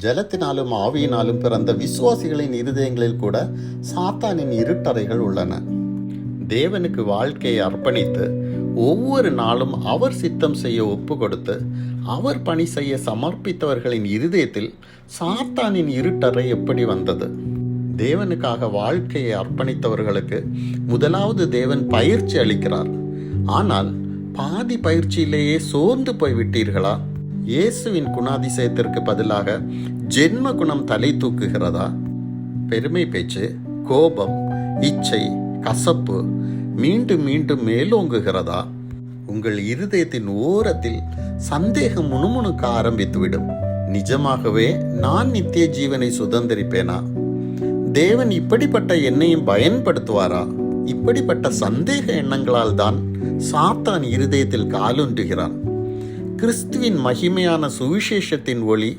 ஜலத்தினாலும் ஆவியினாலும் பிறந்த விசுவாசிகளின் இருதயங்களில் கூட சாத்தானின் இருட்டறைகள் உள்ளன. தேவனுக்கு வாழ்க்கையை அர்ப்பணித்து ஒவ்வொரு நாளும் அவர் சித்தம் செய்ய ஒப்பு கொடுத்து அவர் பணி செய்ய சமர்ப்பித்தவர்களின் இருதயத்தில் சாத்தானின் இருட்டறை எப்படி வந்தது? தேவனுக்காக வாழ்க்கையை அர்ப்பணித்தவர்களுக்கு முதலாவது தேவன் பயிற்சி அளிக்கிறார். ஆனால் பாதி பயிற்சியிலேயே சோர்ந்து போய்விட்டீர்களா? இயேசுவின் குணாதிசயத்திற்கு பதிலாக ஜென்ம குணம் தலை தூக்குகிறதா? பெருமை பேச்சு, கோபம், இச்சை, கசப்பு மீண்டும் மீண்டும் மேலோங்குகிறதா? உங்கள் இருதயத்தின் ஓரத்தில் சந்தேகம் முணுமுணுக்க ஆரம்பித்துவிடும். நிஜமாகவே நான் நித்திய ஜீவனை சுதந்திரிப்பேனா? தேவன் இப்படிப்பட்ட எண்ணையும் பயன்படுத்துவாரா? இப்படிப்பட்ட சந்தேக எண்ணங்களால் தான் சாத்தான் இருதயத்தில் காலூன்றுகிறான். கிறிஸ்துவின் மகிமையான சுவிசேஷத்தின் ஒளி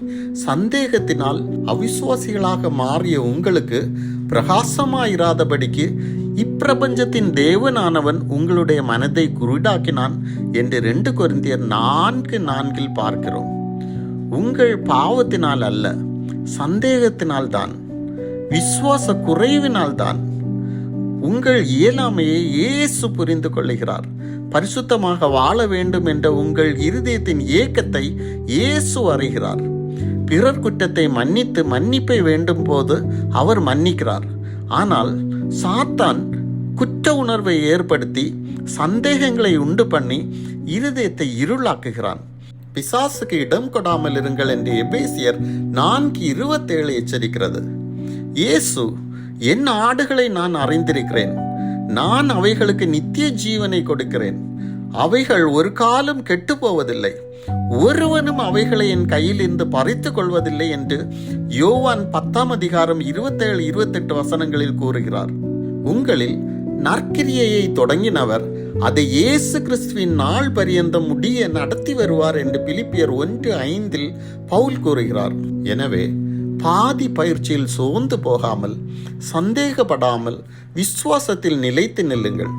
சந்தேகத்தினால் அவிசுவாசிகளாக மாறிய உங்களுக்கு பிரகாசமாயிராதபடிக்கு இப்பிரபஞ்சத்தின் தேவனானவன் உங்களுடைய மனதை குருடாக்கினான் என்று 2 கொரிந்தியர் 4:4 பார்க்கிறோம். உங்கள் பாவத்தினால் அல்ல, சந்தேகத்தினால் தான், விசுவாச குறைவினால் தான். உங்கள் இயலாமையை இயேசு புரிந்து கொள்ளுகிறார். பரிசுத்தமாக வாழ வேண்டும் என்ற உங்கள் இருதயத்தின் ஏக்கத்தை இயேசு அறிகிறார். பிறர் குற்றத்தை மன்னித்து மன்னிப்பை வேண்டும் போது அவர் மன்னிக்கிறார். ஆனால் சாத்தான் குற்ற உணர்வை ஏற்படுத்தி சந்தேகங்களை உண்டு பண்ணி இருதயத்தை இருளாக்குகிறான். பிசாசுக்கு இடம் கொடாமல் இருங்கள் என்று எபேசியர் 4:27 எச்சரிக்கிறது. இயேசு, என் ஆடுகளை நான் அறிந்திருக்கிறேன், நான் அவைகளுக்கு நித்திய ஜீவனை கொடுக்கிறேன், அவைகள் ஒரு காலம் கெட்டு போவதில்லை, ஒருவனும் அவைகளை என் கையில் இருந்து பறித்து கொள்வதில்லை என்று யோவான் 10:27-28 வசனங்களில் கூறுகிறார். உங்களில் நற்கிரியையை தொடங்கினவர் அதை இயேசு கிறிஸ்துவின் நாள் பரியந்தம் முடிய நடத்தி வருவார் என்று பிலிப்பியர் 1:5 பவுல் கூறுகிறார். எனவே பாதி பயிற்சியில் சோர்ந்து போகாமல், சந்தேகப்படாமல் விசுவாசத்தில் நிலைத்து நில்லுங்கள்.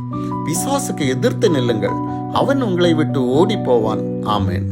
பிசாசுக்கு எதிர்த்து நில்லுங்கள், அவன் உங்களை விட்டு ஓடி போவான். ஆமென்.